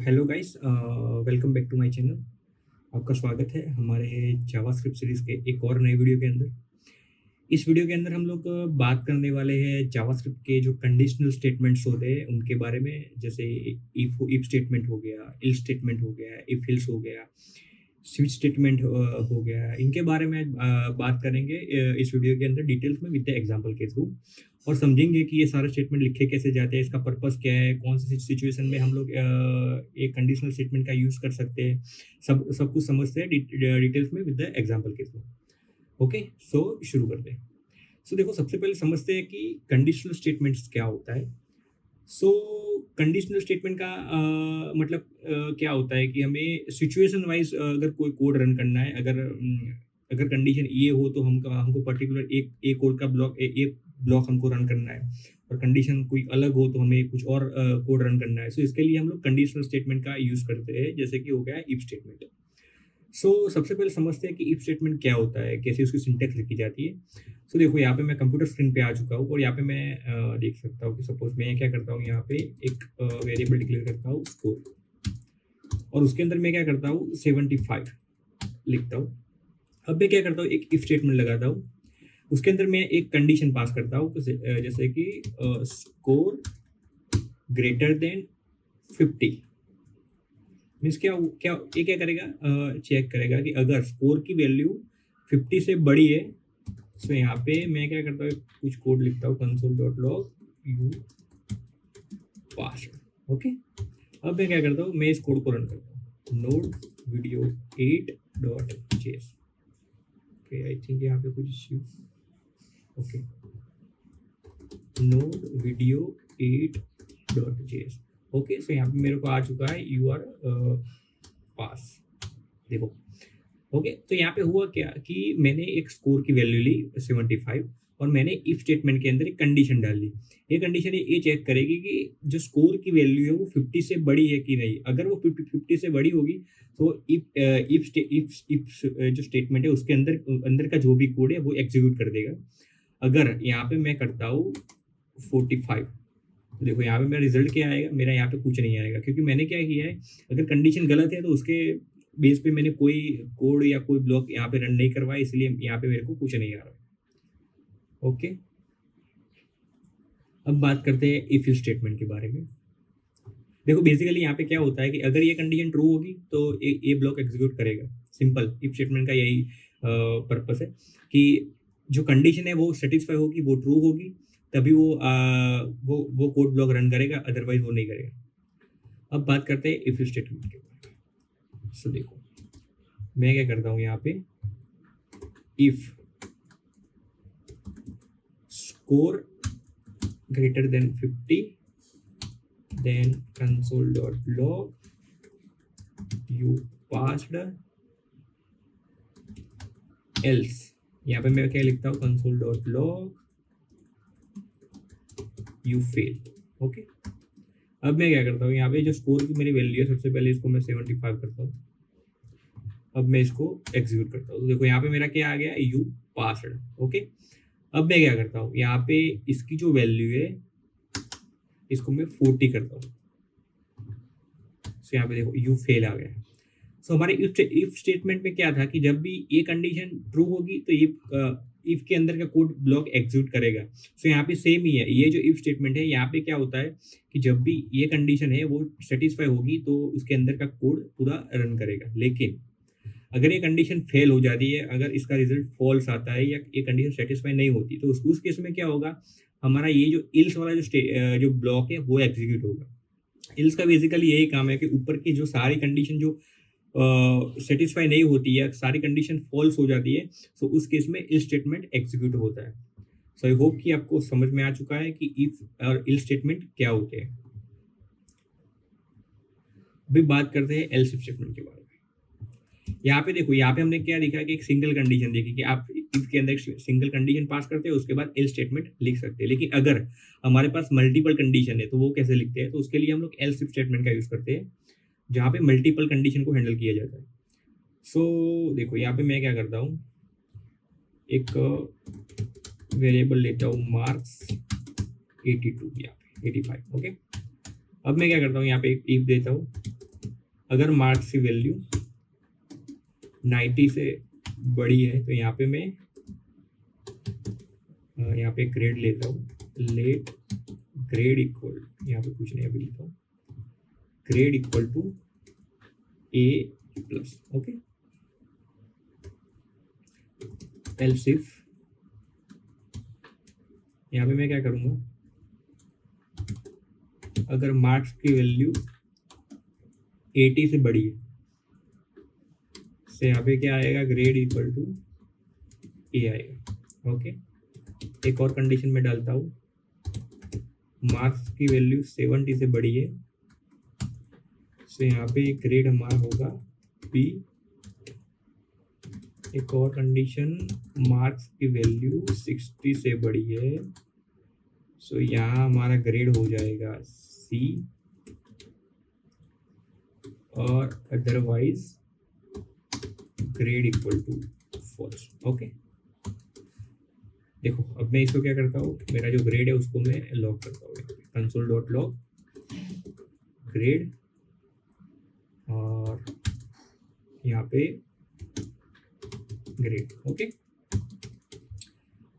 Hello guys, welcome back to my channel. आपका स्वागत है हमारे जावास्क्रिप्ट सीरीज के एक और नए वीडियो के अंदर। इस वीडियो के अंदर हम लोग बात करने वाले हैं जावास्क्रिप्ट के जो कंडीशनल स्टेटमेंट्स होते हैं उनके बारे में, जैसे इफ स्टेटमेंट हो गया, इल स्टेटमेंट हो गया, इफ एल्स हो गया, स्विच स्टेटमेंट हो गया। इनके बारे में बात करेंगे इस वीडियो के अंदर डिटेल्स में विद द एग्जांपल के थ्रू, और समझेंगे कि ये सारे स्टेटमेंट लिखे कैसे जाते हैं, इसका पर्पस क्या है, कौन सी सिचुएशन में हम लोग एक कंडीशनल स्टेटमेंट का यूज कर सकते हैं। सब सब कुछ समझते हैं डिटेल्स में विद द एग्जांपल के थ्रू। ओके, सो शुरू करते हैं। सो देखो, सबसे पहले समझते हैं कि कंडीशनल स्टेटमेंट्स क्या होता है। सो कंडीशनल स्टेटमेंट का मतलब क्या होता है कि हमें सिचुएशन वाइज अगर कोई कोड रन करना है, अगर कंडीशन ये हो तो हमको पर्टिकुलर एक कोड का एक ब्लॉक हमको रन करना है, और कंडीशन कोई अलग हो तो हमें कुछ और कोड रन करना है। सो इसके लिए हम लोग कंडीशनल स्टेटमेंट का यूज करते हैं, जैसे कि हो गया इफ स्टेटमेंट। सो सबसे पहले समझते हैं कि इफ स्टेटमेंट क्या होता है, कैसे उसकी सिंटैक्स लिखी जाती है। सो देखो, यहाँ पे मैं कंप्यूटर स्क्रीन पे आ चुका हूँ, और यहाँ पे मैं देख सकता हूँ कि सपोज मैं क्या करता हूँ, यहाँ पे एक वेरिएबल डिक्लेयर करता हूँ स्कोर, और उसके अंदर मैं क्या करता हूँ 75 लिखता हूँ। अब मैं क्या करता हूँ, एक इफ स्टेटमेंट लगाता हूँ, उसके अंदर मैं एक कंडीशन पास करता हूँ, जैसे कि स्कोर ग्रेटर देन 50। मीन्स क्या क्या ये क्या करेगा, चेक करेगा कि अगर स्कोर की वैल्यू 50 से बड़ी है। सो यहाँ पे मैं क्या करता हूँ, कुछ कोड लिखता हूँ, console.log यू पास। ओके, अब मैं क्या करता हूँ, मैं इस कोड को रन करता हूँ, node video 8.js। Okay, I think यहाँ पे कुछ issue. Okay, node video 8.js। Okay, so यहाँ पे मेरे को आ चुका है यू आर पास। देखो, ओके, तो यहाँ पे हुआ क्या कि मैंने एक स्कोर की वैल्यू ली 75, और मैंने इफ स्टेटमेंट के अंदर एक कंडीशन डाल दी। ये कंडीशन ये चेक करेगी कि जो स्कोर की वैल्यू है वो 50 से बड़ी है कि नहीं। अगर वो 50 से बड़ी होगी तो इफ जो स्टेटमेंट है उसके अंदर अंदर का जो भी कोड है वो एग्जीक्यूट कर देगा। अगर यहाँ पे मैं करता हूँ 45, तो देखो यहाँ पे मेरा रिजल्ट क्या आएगा, मेरा यहाँ पे कुछ नहीं आएगा, क्योंकि मैंने क्या किया है, अगर कंडीशन गलत है तो उसके बेस पे मैंने कोई कोड या कोई ब्लॉक यहाँ पे रन नहीं करवाया, इसलिए यहाँ पे मेरे को कुछ नहीं आ रहा। ओके, अब बात करते हैं इफ स्टेटमेंट के बारे में। देखो, बेसिकली यहाँ पे क्या होता है कि अगर ये कंडीशन ट्रू होगी तो ये ब्लॉक एग्जीक्यूट करेगा। सिंपल, इफ स्टेटमेंट का यही पर्पस है कि जो कंडीशन है वो सेटिस्फाई होगी, वो ट्रू होगी, तभी वो कोड ब्लॉक रन करेगा, अदरवाइज वो नहीं करेगा। अब बात करते हैं इफ स्टेटमेंट के बारे में। सो देखो, मैं क्या करता हूँ, यहाँ पे if score greater than 50, then console.log you passed, else। यहाँ पे मैं क्या लिखता हूँ, console.log you failed। ओके, अब मैं क्या करता हूँ, यहाँ पे जो स्कोर की मेरी वैल्यू है, सबसे पहले इसको मैं 75 करता हूँ। अब मैं इसको एग्जीक्यूट करता हूँ, तो देखो यहाँ पे मेरा क्या आ गया, यू पास्ड। ओके, अब मैं क्या करता हूँ, यहाँ पे इसकी जो वैल्यू है इसको मैं 40 करता हूँ। सो यहाँ पे देखो यू फेल आ गया। सो हमारे इफ स्टेटमेंट में क्या था कि जब भी ये कंडीशन ट्रू होगी तो इफ के अंदर का कोड ब्लॉक एग्जीक्यूट करेगा। सो यहाँ पे सेम ही है, ये जो इफ स्टेटमेंट है, यहाँ पे क्या होता है कि जब भी ये कंडीशन है वो सेटिस्फाई होगी तो उसके अंदर का कोड पूरा रन करेगा। लेकिन अगर ये कंडीशन फेल हो जाती है, अगर इसका रिजल्ट फॉल्स आता है या ये कंडीशन सेटिस्फाई नहीं होती, तो उस केस में क्या होगा, हमारा ये जो इल्स वाला जो ब्लॉक है वो एग्जीक्यूट होगा। इल्स का बेसिकली यही काम है कि ऊपर की जो सारी कंडीशन जो सेटिस्फाई नहीं होती है, सारी कंडीशन फॉल्स हो जाती है, तो उस केस में इल स्टेटमेंट एग्जीक्यूट होता है। सो आई होप कि आपको समझ में आ चुका है कि इफ और इल स्टेटमेंट क्या होते हैं। अभी बात करते हैं एल्स स्टेटमेंट के बारे में। यहाँ पे देखो, यहाँ पे हमने क्या देखा कि एक सिंगल कंडीशन देखी कि आप इफ के अंदर सिंगल कंडीशन पास करते हैं, उसके बाद एल स्टेटमेंट लिख सकते हैं। लेकिन अगर हमारे पास मल्टीपल कंडीशन है तो वो कैसे लिखते हैं, तो उसके लिए हम लोग एल्स स्टेटमेंट का यूज करते हैं, जहाँ पे मल्टीपल कंडीशन को हैंडल किया जाता है। सो देखो, यहाँ पे मैं क्या करता हूँ, एक वेरिएबल लेता हूँ मार्क्स 82, यहाँ पे 85। ओके, अब मैं क्या करता हूँ, यहाँ पे एक इफ देता हूँ अगर मार्क्स की वैल्यू 90 से बड़ी है तो यहाँ पे मैं यहाँ पे ग्रेड लेता हूँ, लेट ग्रेड इक्वल, यहाँ पे कुछ नहीं अभी लिखा हूँ, grade equal to A plus. Okay, else if, यहाँ पे मैं क्या करूँगा, अगर मार्क्स की वैल्यू 80 से बड़ी है तो यहाँ पे क्या आएगा, ग्रेड इक्वल टू ए आएगा। ओके, एक और कंडीशन में डालता हूँ, मार्क्स की वैल्यू 70 से बड़ी है तो यहाँ पे ग्रेड हमारा होगा बी। एक और कंडीशन, मार्क्स की वैल्यू 60 से बड़ी है सो यहाँ हमारा ग्रेड हो जाएगा सी, और otherwise grade equal to false. Okay, देखो अब मैं इसको क्या करता हूँ, मेरा जो ग्रेड है उसको मैं लॉग करता हूँ, कंसोल डॉट लॉग ग्रेड, और यहाँ पे ग्रेड। ओके,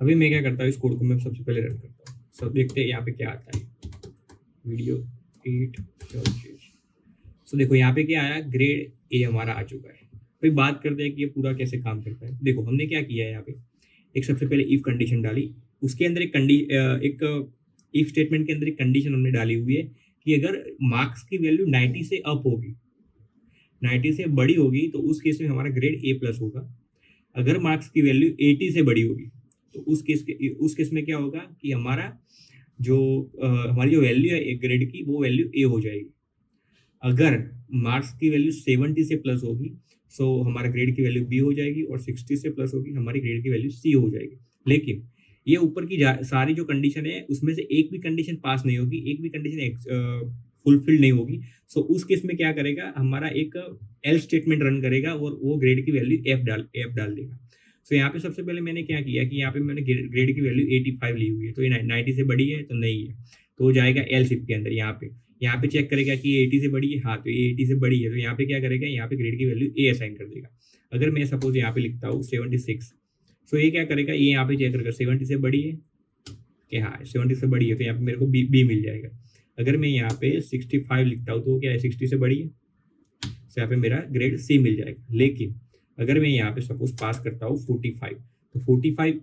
अभी मैं क्या करता हूँ, इस कोड को मैं सबसे पहले रन करता हूँ, सब देखते हैं यहाँ पे क्या आता है, वीडियो 8 सो देखो यहाँ पे क्या आया, ग्रेड ए हमारा आ चुका है। फिर बात करते हैं कि ये पूरा कैसे काम करता है। देखो हमने क्या किया है, यहाँ पे एक सबसे पहले इफ कंडीशन डाली, उसके अंदर एक इफ स्टेटमेंट के अंदर एक कंडीशन हमने डाली हुई है कि अगर मार्क्स की वैल्यू 90 से अप होगी, 90 से बड़ी होगी तो उस केस में हमारा ग्रेड ए प्लस होगा। अगर मार्क्स की वैल्यू 80 से बड़ी होगी तो उस केस में क्या होगा कि हमारा जो हमारी जो वैल्यू है एक ग्रेड की, वो वैल्यू ए हो जाएगी। अगर मार्क्स की वैल्यू 70 से प्लस होगी सो हमारा ग्रेड की वैल्यू बी हो जाएगी, और 60 से प्लस होगी हमारी ग्रेड की वैल्यू सी हो जाएगी। लेकिन ये ऊपर की सारी जो कंडीशन है उसमें से एक भी कंडीशन पास नहीं होगी, एक भी कंडीशन फुलफिल नहीं होगी। सो उस केस में क्या करेगा, हमारा एक एल स्टेटमेंट रन करेगा और वो ग्रेड की वैल्यू एफ डाल देगा। सो यहाँ पे सबसे पहले मैंने क्या किया कि यहाँ पे मैंने ग्रेड की वैल्यू 85 ली हुई है, तो ये 90 से बड़ी है तो नहीं है, तो वो जाएगा एल शिफ्ट के अंदर। यहाँ पे चेक करेगा कि ये 80 से बड़ी है, हाँ तो ये 80 से बड़ी है, तो यहाँ पे क्या करेगा, यहाँ पे ग्रेड की वैल्यू ए असाइन कर देगा। अगर मैं सपोज यहाँ पे लिखता हूँ 76, सो ये क्या करेगा, ये यहाँ पे चेक करेगा 70 से बड़ी है कि हाँ 70 से बड़ी है, तो यहाँ पे मेरे को बी मिल जाएगा। अगर मैं यहाँ पे 65 लिखता हूँ तो क्या है, 60 से बड़ी है, तो यहाँ पे मेरा ग्रेड सी मिल जाएगा। लेकिन अगर मैं यहाँ पे सपोज पास करता हूँ 45, तो 45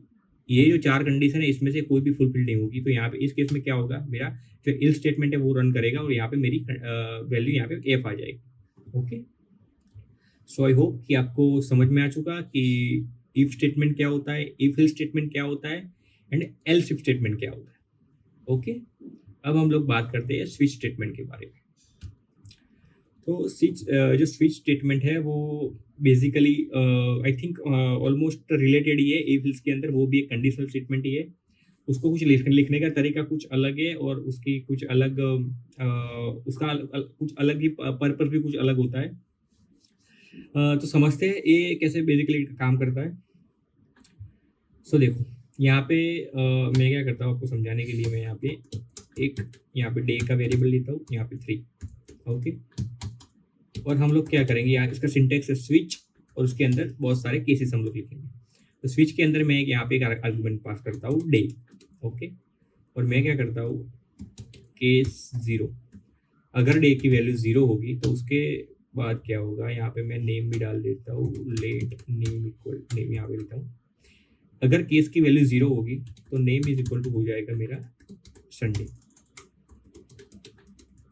ये जो चार कंडीशन है इसमें से कोई भी फुलफिल नहीं होगी, तो यहाँ पे इस केस में क्या होगा, मेरा जो इल स्टेटमेंट है वो रन करेगा और यहाँ पे मेरी वैल्यू यहाँ पे एफ आ जाएगी। ओके, सो आई होप कि आपको समझ में आ चुका कि इफ स्टेटमेंट क्या होता है, इफ इल स्टेटमेंट क्या होता है, एंड एल्स इफ स्टेटमेंट क्या होता है। ओके, अब हम लोग बात करते हैं स्विच स्टेटमेंट के बारे में। तो जो स्विच स्टेटमेंट है वो basically I think almost related ही है इफ इल्स के अंदर, वो भी एक कंडीशनल स्टेटमेंट ही है। उसको कुछ लिखने का तरीका कुछ अलग है और उसकी कुछ अलग कुछ अलग ही पर्पस भी कुछ अलग होता है। तो समझते हैं ये कैसे बेसिकली काम करता है। सो देखो यहाँ पे मैं क्या करता हूँ आपको समझाने के लिए, मैं यहाँ पे डे का वेरिएबल लेता हूँ, यहाँ पे 3। ओके, और हम लोग क्या करेंगे, यहाँ इसका सिंटेक्स है स्विच, और उसके अंदर बहुत सारे केसेस हम लोग लिखेंगे। तो स्विच के अंदर मैं यहाँ पे एक आर्गुमेंट पास करता हूँ डे। ओके, और मैं क्या करता हूँ, केस 0, अगर डे की वैल्यू 0 होगी तो उसके बाद क्या होगा, यहाँ पे मैं नेम भी डाल देता हूँ, लेट नेम इक्वल नेम यहाँ पे लिखता हूँ। अगर केस की वैल्यू 0 होगी तो नेम इज इक्वल टू हो जाएगा मेरा संडे।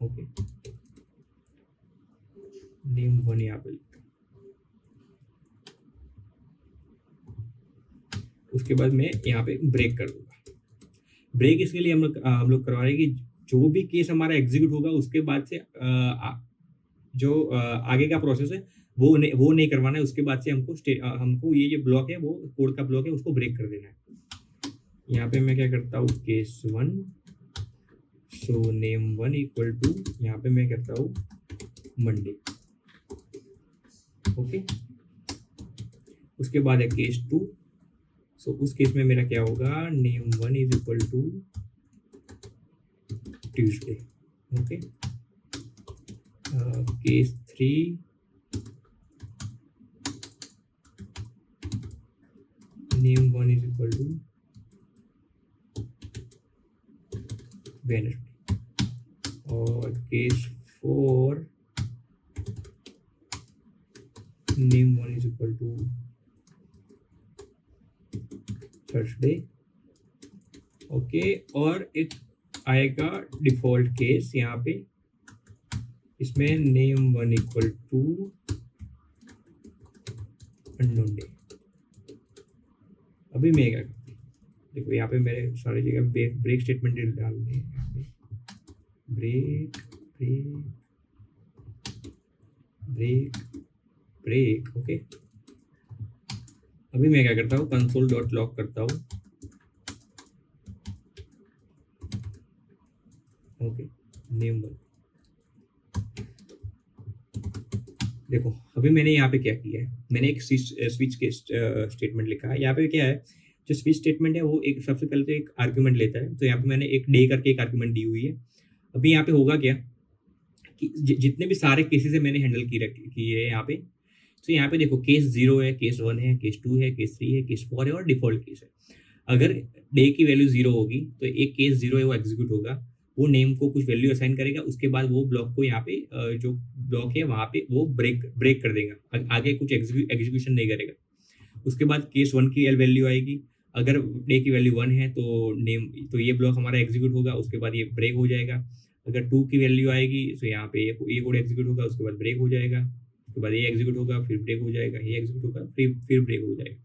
ओके, नेम 1 यहाँ पे लिखता हूँ। उसके बाद मैं यहाँ पे ब्रेक कर दूंगा। ब्रेक इसके लिए हम लोग करवा रहे हैं कि जो भी केस हमारा एग्जीक्यूट होगा उसके बाद से जो आगे का प्रोसेस है वो नहीं करवाना है। उसके बाद से हमको ये जो ब्लॉक है, वो कोड का ब्लॉक है, उसको ब्रेक कर देना है। यहाँ पे मैं क्या करता हूँ, case 1 so name 1 equal to, यहाँ पे मैं करता हूँ मंडे। ओके, उसके बाद है केस 2, सो उस केस में मेरा क्या होगा, name 1 is equal to Tuesday. Okay, case 3 name1 is equal to Wednesday, और केस 4 name1 is equal to Thursday। Okay, और एक आएगा डिफॉल्ट केस यहाँ पे, इसमें name1 equal to unknown day. अभी मैं क्या करता हूँ, देखो यहाँ पे मेरे सारी जगह ब्रेक स्टेटमेंट डालने हैं, यहाँ पे break break break break. Okay, अभी मैं क्या करता हूँ, कंसोल डॉट लॉग करता हूँ। ओके, name1, देखो अभी मैंने यहाँ पे क्या किया है, मैंने एक स्विच के स्टेटमेंट लिखा है। यहाँ पे क्या है, जो स्विच स्टेटमेंट है वो एक सबसे पहले तो एक आर्ग्यूमेंट लेता है। तो यहाँ पे मैंने एक डे करके एक आर्ग्यूमेंट दी हुई है। अभी यहाँ पे होगा क्या कि जितने भी सारे केसेस है मैंने हैंडल किए है यहाँ पे। तो यहाँ पे देखो केस 0 है, केस 1 है, केस 2 है, केस 3 है, केस 4 है और डिफॉल्ट केस है। अगर डे की वैल्यू 0 होगी तो एक केस 0 है वो एग्जीक्यूट होगा, वो नेम को कुछ वैल्यू असाइन करेगा, उसके बाद वो ब्लॉक को यहाँ पे जो ब्लॉक है वहाँ पे वो ब्रेक कर देगा, आगे कुछ एग्जीक्यूशन नहीं करेगा। उसके बाद केस 1 की वैल्यू आएगी, अगर डे की वैल्यू 1 है तो ये ब्लॉक हमारा एग्जीक्यूट होगा, उसके बाद ये ब्रेक हो जाएगा। अगर 2 की वैल्यू आएगी तो यहाँ पे ये कोड एग्जीक्यूट होगा, उसके बाद ब्रेक हो जाएगा, उसके बाद ये एग्जीक्यूट होगा, फिर ब्रेक हो जाएगा, ये एग्जीक्यूट होगा, फिर ब्रेक हो जाएगा।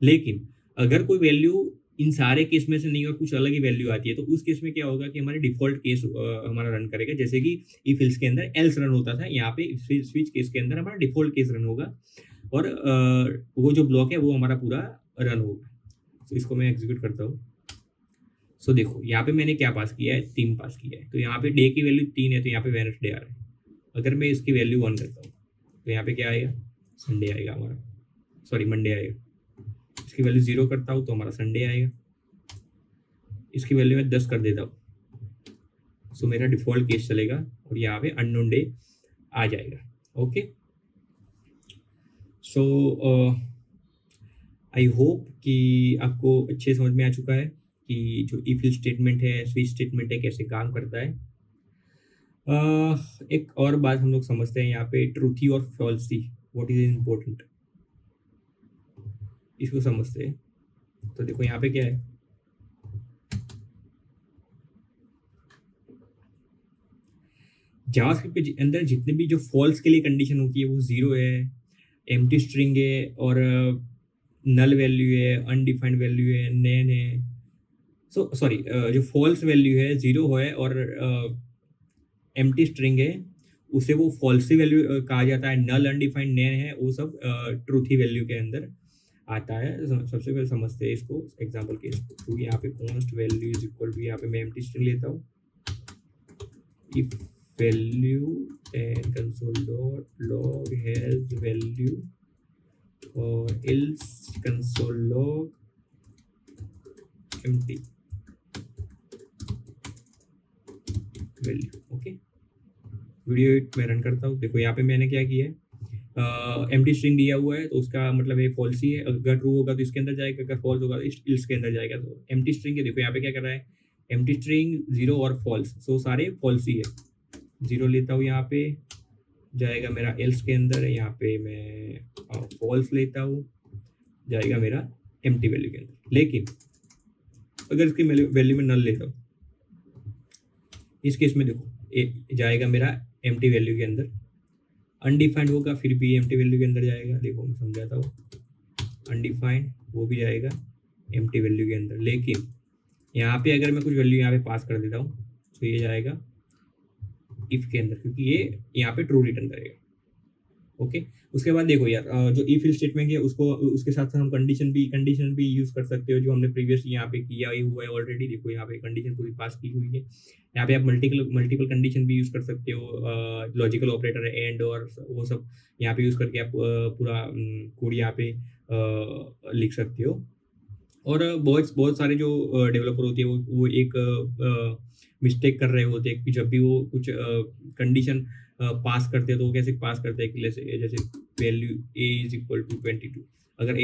लेकिन अगर कोई वैल्यू इन सारे केस में से नहीं और कुछ अलग ही वैल्यू आती है तो उस केस में क्या होगा कि हमारे डिफॉल्ट केस हमारा रन करेगा। जैसे कि इफ एल्स के अंदर एल्स रन होता था, यहाँ पे स्विच केस के अंदर हमारा डिफॉल्ट केस रन होगा और वो जो ब्लॉक है वो हमारा पूरा रन होगा। तो इसको मैं एग्जीक्यूट करता हूँ। सो देखो यहाँ पे मैंने क्या पास किया है, 3 पास किया है। तो यहाँ पे डे की वैल्यू 3 है तो यहाँ पे वेडनेसडे आ रहा है। अगर मैं इसकी वैल्यू 1 करता हूँ तो यहाँ पे क्या आएगा, संडे आएगा हमारा, सॉरी मंडे आएगा। इसकी वैल्यू 0 करता हूँ तो हमारा संडे आएगा। इसकी वैल्यू मैं 10 कर देता हूँ, सो मेरा डिफॉल्ट केस चलेगा और यहाँ पे अननोन डे आ जाएगा। ओके, सो आई होप कि आपको अच्छे समझ में आ चुका है कि जो इफ एल्स स्टेटमेंट है, स्विच स्टेटमेंट है, कैसे काम करता है। एक और बात हम लोग समझते हैं यहाँ पे, ट्रूथी और फॉल्सी, व्हाट इज इम्पोर्टेंट, इसको समझते हैं। तो देखो यहाँ पे क्या है, जावास्क्रिप्ट के अंदर जितने भी जो फॉल्स के लिए कंडीशन होती है वो 0 है, एम्प्टी स्ट्रिंग है और नल वैल्यू है, अनडिफाइंड वैल्यू है, नैन है। सो सॉरी, जो फॉल्स वैल्यू है 0 है और एम्प्टी स्ट्रिंग है उसे वो फॉल्सी वैल्यू कहा जाता है। नल, अनडिफाइंड, नैन है वो सब ट्रूथी वैल्यू के अंदर आता है। सबसे पहले समझते हैं इसको एग्जांपल के थ्रू। यहाँ पे const value is equal to, यहाँ पे मैं एम्प्टी स्ट्रिंग लेता हूँ, if value and console.log has value or else console.log empty value। Okay, video मैं रन करता हूँ। देखो यहाँ पे मैंने क्या किया है, एम्प्टी स्ट्रिंग दिया हुआ है तो उसका मतलब ये फॉल्सी है। अगर ट्रू होगा तो इसके अंदर जाएगा, अगर फॉल्स होगा तो इल्स के अंदर जाएगा। तो एम्प्टी स्ट्रिंग है, देखो यहाँ पे क्या कर रहा है, एम्प्टी स्ट्रिंग 0 और फॉल्स, सो सारे फॉल्सी है। 0 लेता हूँ, यहाँ पे जाएगा मेरा एल्स के अंदर, यहाँ पे मैं फॉल्स लेता हूँ, जाएगा मेरा एम्प्टी वैल्यू के अंदर। लेकिन अगर इसकी वैल्यू में नल लेता हूँ, इस केस में देखो जाएगा मेरा एम्प्टी वैल्यू के अंदर। अनडिफाइंड होगा फिर भी एम्प्टी वैल्यू के अंदर जाएगा। देखो मैं समझाता हूँ, अनडिफाइंड वो भी जाएगा एम्प्टी वैल्यू के अंदर। लेकिन यहाँ पे अगर मैं कुछ वैल्यू यहाँ पे पास कर देता हूँ तो ये जाएगा इफ के अंदर, क्योंकि ये यहाँ पे ट्रू रिटर्न करेगा। ओके, उसके बाद देखो यार, जो इफ एल्स स्टेटमेंट है उसको उसके साथ साथ हम कंडीशन भी यूज कर सकते हो, जो हमने प्रीवियस यहाँ पे किया ही हुआ है ऑलरेडी। देखो यहाँ पे कंडीशन पूरी पास की हुई है। यहाँ पे आप मल्टीपल कंडीशन भी यूज कर सकते हो, लॉजिकल ऑपरेटर एंड और वो सब यहाँ पे यूज करके आप पूरा कोड यहाँ पे लिख सकते हो। और बहुत सारे जो डेवलपर होते हैं वो एक मिस्टेक कर रहे होते हैं कि जब भी वो कुछ कंडीशन पास करते हैं तो वो कैसे पास करते हैं कि जैसे value a is equal to 22। अगर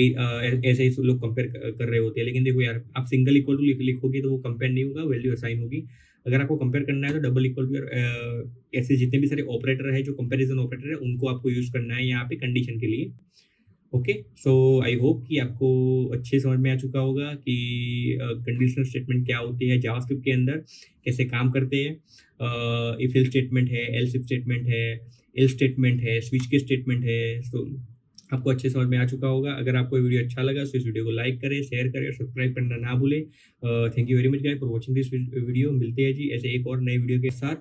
ऐसे ही लोग कंपेयर कर रहे होते हैं, लेकिन देखो यार, आप सिंगल इक्वल टू लिखोगे तो वो कंपेयर नहीं होगा, वैल्यू असाइन होगी। अगर आपको कंपेयर करना है तो डबल इक्वल टू ऐसे जितने भी सारे ऑपरेटर है जो कंपैरिजन ऑपरेटर है उनको आपको यूज करना है यहाँ पे कंडीशन के लिए। ओके, सो आई होप कि आपको अच्छे समझ में आ चुका होगा कि कंडीशनल स्टेटमेंट क्या होती है जावास्क्रिप्ट के अंदर, कैसे काम करते हैं। इफ एल्स स्टेटमेंट है, एल्स इफ स्टेटमेंट है, एल्स स्टेटमेंट है, स्विच के स्टेटमेंट है। सो आपको अच्छे समझ में आ चुका होगा। अगर आपको वीडियो अच्छा लगा तो इस वीडियो को लाइक करें, शेयर करें और सब्सक्राइब करना ना भूलें। Thank you very much guys for watching this video. मिलते हैं जी ऐसे एक और नए वीडियो के साथ।